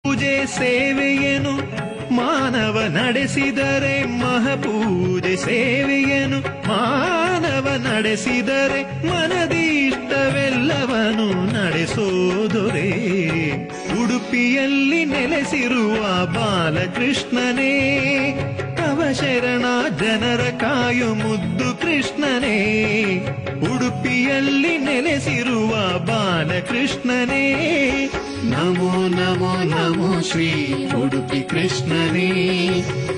ಪೂಜೆ ಸೇವೆಯನು ಮಾನವ ನಡೆಸಿದರೆ ಮಹಾಪೂಜೆ ಸೇವೆಯನು ಮಾನವ ನಡೆಸಿದರೆ ಮನದೀಷ್ಟವೆಲ್ಲವನು ನಡೆಸೋದೊರೆ. ಉಡುಪಿಯಲ್ಲಿ ನೆಲೆಸಿರುವ ಬಾಲಕೃಷ್ಣನೇ ತವ ಶರಣ ಜನರ ಕಾಯು ಮುದ್ದು ಕೃಷ್ಣನೇ. ಉಡುಪಿಯಲ್ಲಿ ನೆಲೆಸಿರುವ ಬಾಲಕೃಷ್ಣನೇ ನಮೋ ನಮೋ ನಮೋ ಶ್ರೀ ಉಡುಪಿ ಕೃಷ್ಣನೇ.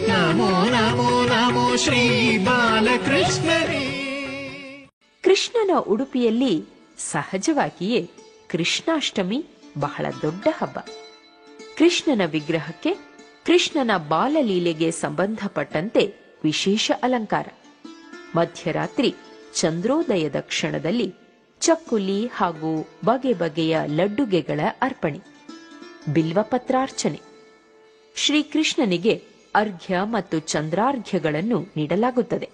ನಮೋ ನಮೋ ನಮೋ ಶ್ರೀ ಬಾಲಕೃಷ್ಣನೇ. ಕೃಷ್ಣನ ಉಡುಪಿಯಲ್ಲಿ ಸಹಜವಾಗಿಯೇ ಕೃಷ್ಣಾಷ್ಟಮಿ ಬಹಳ ದೊಡ್ಡ ಹಬ್ಬ. ಕೃಷ್ಣನ ವಿಗ್ರಹಕ್ಕೆ ಕೃಷ್ಣನ ಬಾಲಲೀಲೆಗೆ ಸಂಬಂಧಪಟ್ಟಂತೆ ವಿಶೇಷ ಅಲಂಕಾರ. ಮಧ್ಯರಾತ್ರಿ ಚಂದ್ರೋದಯದ ಕ್ಷಣದಲ್ಲಿ ಚಕ್ಕುಲಿ ಹಾಗೂ ಬಗೆ ಬಗೆಯ ಲಡ್ಡುಗೆಗಳ ಅರ್ಪಣೆ, ಬಿಲ್ವಪತ್ರಾರ್ಚನೆ. ಶ್ರೀಕೃಷ್ಣನಿಗೆ ಅರ್ಘ್ಯ ಮತ್ತು ಚಂದ್ರಾರ್ಘ್ಯಗಳನ್ನು ನೀಡಲಾಗುತ್ತದೆ.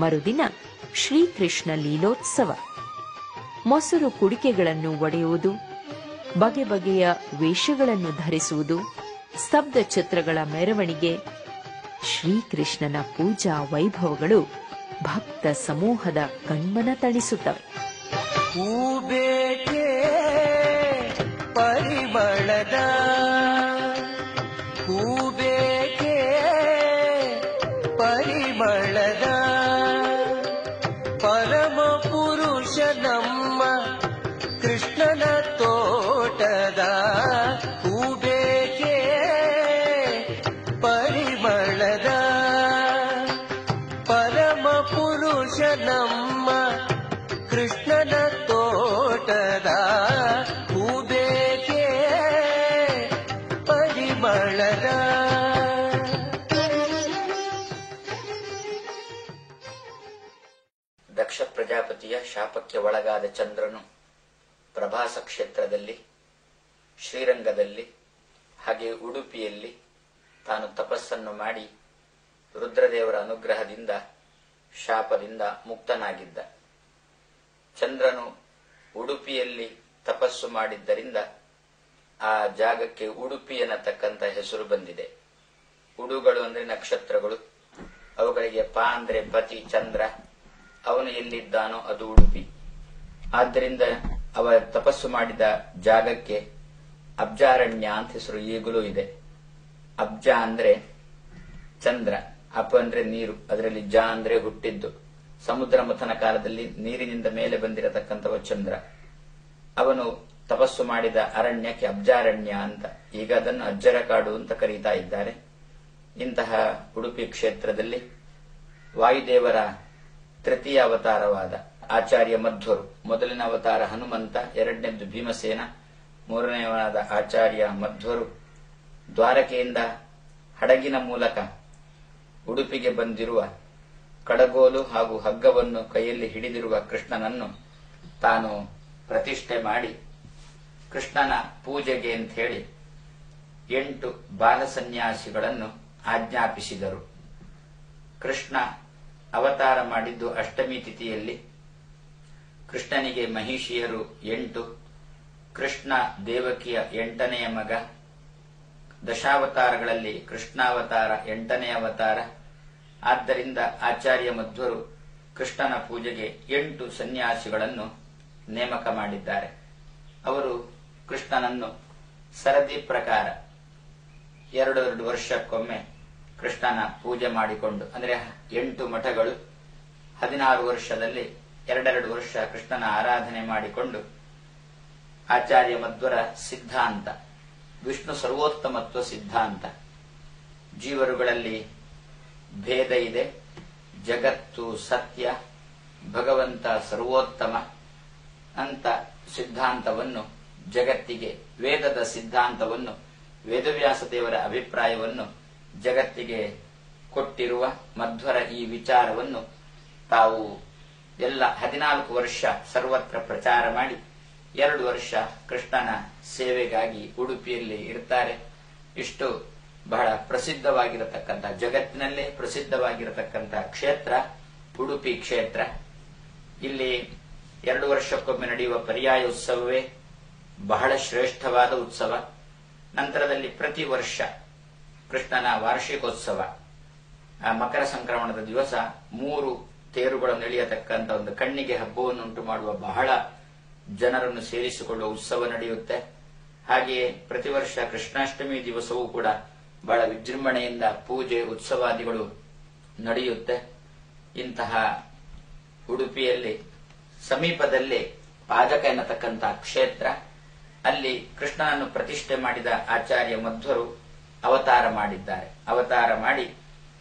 ಮರುದಿನ ಶ್ರೀಕೃಷ್ಣ ಲೀಲೋತ್ಸವ. ಮೊಸರು ಕುಡಿಕೆಗಳನ್ನು ಒಡೆಯುವುದು, ಬಗೆ ಬಗೆಯ ವೇಷಗಳನ್ನು ಧರಿಸುವುದು, ಸ್ತಬ್ಧ ಚಿತ್ರಗಳ ಮೆರವಣಿಗೆ, ಶ್ರೀಕೃಷ್ಣನ ಪೂಜಾ ವೈಭವಗಳು ಭಕ್ತ ಸಮೂಹದ ಕಣ್ಮನ ತಣಿಸುತ್ತವೆ. ಹೂಬೇಕೆ ಪರಿಮಳದ ಹೂಬೇಕೆ ಪರಿಮಳದ ಪರಮ ಪುರುಷ ನಮ್ಮ ಕೃಷ್ಣನ ತೋಟದ ಹೂಬೇಕೆ ಪರಿಮಳದ ಪರಮ ಪುರುಷ ನಮ್ಮ ಕೃಷ್ಣನ ತೋಟದ ಹೂಬೇಕೆ ಪರಿಮಳದ. ದಕ್ಷ ಪ್ರಜಾಪತಿಯ ಶಾಪಕ್ಕೆ ಒಳಗಾದ ಚಂದ್ರನು ಪ್ರಭಾಸ ಕ್ಷೇತ್ರದಲ್ಲಿ, ಶ್ರೀರಂಗದಲ್ಲಿ ಹಾಗೆ ಉಡುಪಿಯಲ್ಲಿ ತಾನು ತಪಸ್ಸನ್ನು ಮಾಡಿ ರುದ್ರದೇವರ ಅನುಗ್ರಹದಿಂದ ಶಾಪದಿಂದ ಮುಕ್ತನಾಗಿದ್ದ. ಚಂದ್ರನು ಉಡುಪಿಯಲ್ಲಿ ತಪಸ್ಸು ಮಾಡಿದ್ದರಿಂದ ಆ ಜಾಗಕ್ಕೆ ಉಡುಪಿ ಎನ್ನತಕ್ಕಂಥ ಹೆಸರು ಬಂದಿದೆ. ಉಡುಗಳು ಅಂದ್ರೆ ನಕ್ಷತ್ರಗಳು, ಅವುಗಳಿಗೆ ಪ ಅಂದ್ರೆ ಪತಿ ಚಂದ್ರ, ಅವನು ಎಲ್ಲಿದ್ದಾನೋ ಅದು ಉಡುಪಿ. ಆದ್ದರಿಂದ ಅವ ತಪಸ್ಸು ಮಾಡಿದ ಜಾಗಕ್ಕೆ ಅಬ್ಜಾರಣ್ಯ ಅಂತ ಹೆಸರು ಈಗಲೂ ಇದೆ. ಅಬ್ಜ ಅಂದ್ರೆ ಚಂದ್ರ, ಅಪ ಅಂದ್ರೆ ನೀರು, ಅದರಲ್ಲಿ ಜ ಅಂದ್ರೆ ಹುಟ್ಟಿದ್ದು. ಸಮುದ್ರ ಮಥನ ಕಾಲದಲ್ಲಿ ನೀರಿನಿಂದ ಮೇಲೆ ಬಂದಿರತಕ್ಕಂಥವ ಚಂದ್ರ. ಅವನು ತಪಸ್ಸು ಮಾಡಿದ ಅರಣ್ಯಕ್ಕೆ ಅಬ್ಜಾರಣ್ಯ ಅಂತ, ಈಗ ಅದನ್ನು ಅಜ್ಜರ ಕಾಡು ಅಂತ ಕರೀತಾ ಇದ್ದಾರೆ. ಇಂತಹ ಉಡುಪಿ ಕ್ಷೇತ್ರದಲ್ಲಿ ವಾಯುದೇವರ ತೃತೀಯ ಅವತಾರವಾದ ಆಚಾರ್ಯ ಮಧ್ವರು, ಮೊದಲಿನ ಅವತಾರ ಹನುಮಂತ, ಎರಡನೇದ್ದು ಭೀಮಸೇನ, ಮೂರನೆಯವನಾದ ಆಚಾರ್ಯ ಮಧ್ವರು ದ್ವಾರಕೆಯಿಂದ ಹಡಗಿನ ಮೂಲಕ ಉಡುಪಿಗೆ ಬಂದಿರುವ ಕಡಗೋಲು ಹಾಗೂ ಹಗ್ಗವನ್ನು ಕೈಯಲ್ಲಿ ಹಿಡಿದಿರುವ ಕೃಷ್ಣನನ್ನು ತಾನು ಪ್ರತಿಷ್ಠೆ ಮಾಡಿ ಕೃಷ್ಣನ ಪೂಜೆಗೆ ಅಂತ ಹೇಳಿ 8 ಬಾಲಸನ್ಯಾಸಿಗಳನ್ನು ಆಜ್ಞಾಪಿಸಿದರು. ಕೃಷ್ಣ ಅವತಾರ ಮಾಡಿದ್ದು ಅಷ್ಟಮಿ ತಿಥಿಯಲ್ಲಿ. ಕೃಷ್ಣನಿಗೆ ಮಹಿಷಿಯರು 8, ಕೃಷ್ಣ ದೇವಕಿಯ 8ನೆಯ ಮಗ. ದಶಾವತಾರಗಳಲ್ಲಿ ಕೃಷ್ಣಾವತಾರ 8ನೇ ಅವತಾರ. ಆದ್ದರಿಂದ ಆಚಾರ್ಯ ಮಧ್ವರು ಕೃಷ್ಣನ ಪೂಜೆಗೆ 8 ಸನ್ಯಾಸಿಗಳನ್ನು ನೇಮಕ ಮಾಡಿದ್ದಾರೆ. ಅವರು ಕೃಷ್ಣನನ್ನು ಸರದಿ ಪ್ರಕಾರ 2 ವರ್ಷಕ್ಕೊಮ್ಮೆ ಕೃಷ್ಣನ ಪೂಜೆ ಮಾಡಿಕೊಂಡು, ಅಂದರೆ 8 ಮಠಗಳು 16 ವರ್ಷದಲ್ಲಿ 2 ವರ್ಷ ಕೃಷ್ಣನ ಆರಾಧನೆ ಮಾಡಿಕೊಂಡು, ಆಚಾರ್ಯ ಮಧ್ವರ ಸಿದ್ಧಾಂತ ವಿಷ್ಣು ಸರ್ವೋತ್ತಮತ್ವ ಸಿದ್ಧಾಂತ, ಜೀವರುಗಳಲ್ಲಿ ಭೇದ ಇದೆ, ಜಗತ್ತು ಸತ್ಯ, ಭಗವಂತ ಸರ್ವೋತ್ತಮ ಅಂತ ಸಿದ್ಧಾಂತವನ್ನು ಜಗತ್ತಿಗೆ, ವೇದದ ಸಿದ್ಧಾಂತವನ್ನು, ವೇದವ್ಯಾಸ ದೇವರ ಅಭಿಪ್ರಾಯವನ್ನು ಜಗತ್ತಿಗೆ ಕೊಟ್ಟಿರುವ ಮಧ್ವರ ಈ ವಿಚಾರವನ್ನು ತಾವು ಎಲ್ಲ 14 ವರ್ಷ ಸರ್ವತ್ರ ಪ್ರಚಾರ ಮಾಡಿ 2 ವರ್ಷ ಕೃಷ್ಣನ ಸೇವೆಗಾಗಿ ಉಡುಪಿಯಲ್ಲಿ ಇರ್ತಾರೆ. ಇಷ್ಟು ಬಹಳ ಪ್ರಸಿದ್ಧವಾಗಿರತಕ್ಕಂಥ, ಜಗತ್ತಿನಲ್ಲೇ ಪ್ರಸಿದ್ಧವಾಗಿರತಕ್ಕಂಥ ಕ್ಷೇತ್ರ ಉಡುಪಿ ಕ್ಷೇತ್ರ. ಇಲ್ಲಿ 2 ವರ್ಷಕ್ಕೊಮ್ಮೆ ನಡೆಯುವ ಪರ್ಯಾಯ ಉತ್ಸವವೇ ಬಹಳ ಶ್ರೇಷ್ಠವಾದ ಉತ್ಸವ. ನಂತರದಲ್ಲಿ ಪ್ರತಿ ವರ್ಷ ಕೃಷ್ಣನ ವಾರ್ಷಿಕೋತ್ಸವ, ಮಕರ ಸಂಕ್ರಮಣದ ದಿವಸ 3 ತೇರುಗಳನ್ನು ಎಳೆಯತಕ್ಕಂಥ ಒಂದು ಕಣ್ಣಿಗೆ ಹಬ್ಬವನ್ನುಂಟು ಮಾಡುವ, ಬಹಳ ಜನರನ್ನು ಸೇರಿಸಿಕೊಳ್ಳುವ ಉತ್ಸವ ನಡೆಯುತ್ತೆ. ಹಾಗೆಯೇ ಪ್ರತಿ ವರ್ಷ ಕೃಷ್ಣಾಷ್ಟಮಿ ದಿವಸವೂ ಕೂಡ ಬಹಳ ವಿಜೃಂಭಣೆಯಿಂದ ಪೂಜೆ ಉತ್ಸವಾದಿಗಳು ನಡೆಯುತ್ತೆ. ಇಂತಹ ಉಡುಪಿಯಲ್ಲಿ ಸಮೀಪದಲ್ಲೇ ಪಾಜಕ ಎನ್ನತಕ್ಕಂಥ ಕ್ಷೇತ್ರ, ಅಲ್ಲಿ ಕೃಷ್ಣನನ್ನು ಪ್ರತಿಷ್ಠೆ ಮಾಡಿದ ಆಚಾರ್ಯ ಮಧ್ವರು ಅವತಾರ ಮಾಡಿದ್ದಾರೆ. ಅವತಾರ ಮಾಡಿ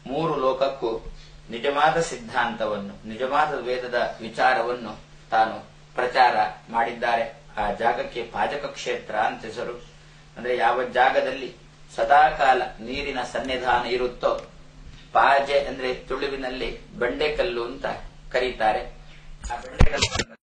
3 ಲೋಕಕ್ಕೂ ನಿಜವಾದ ಸಿದ್ಧಾಂತವನ್ನು, ನಿಜವಾದ ವೇದದ ವಿಚಾರವನ್ನು ತಾನು ಪ್ರಚಾರ ಮಾಡಿದ್ದಾರೆ. ಆ ಜಾಗಕ್ಕೆ ಪಾಜಕ ಕ್ಷೇತ್ರ ಅಂತ ಹೆಸರು. ಅಂದ್ರೆ ಯಾವ ಜಾಗದಲ್ಲಿ ಸದಾಕಾಲ ನೀರಿನ ಸನ್ನಿಧಾನ ಇರುತ್ತೋ, ಪಾಜೆ ಅಂದ್ರೆ ತುಳುವಿನಲ್ಲಿ ಬಂಡೆಕಲ್ಲು ಅಂತ ಕರೀತಾರೆ. ಆ ಬಂಡೆಕಲ್ಲು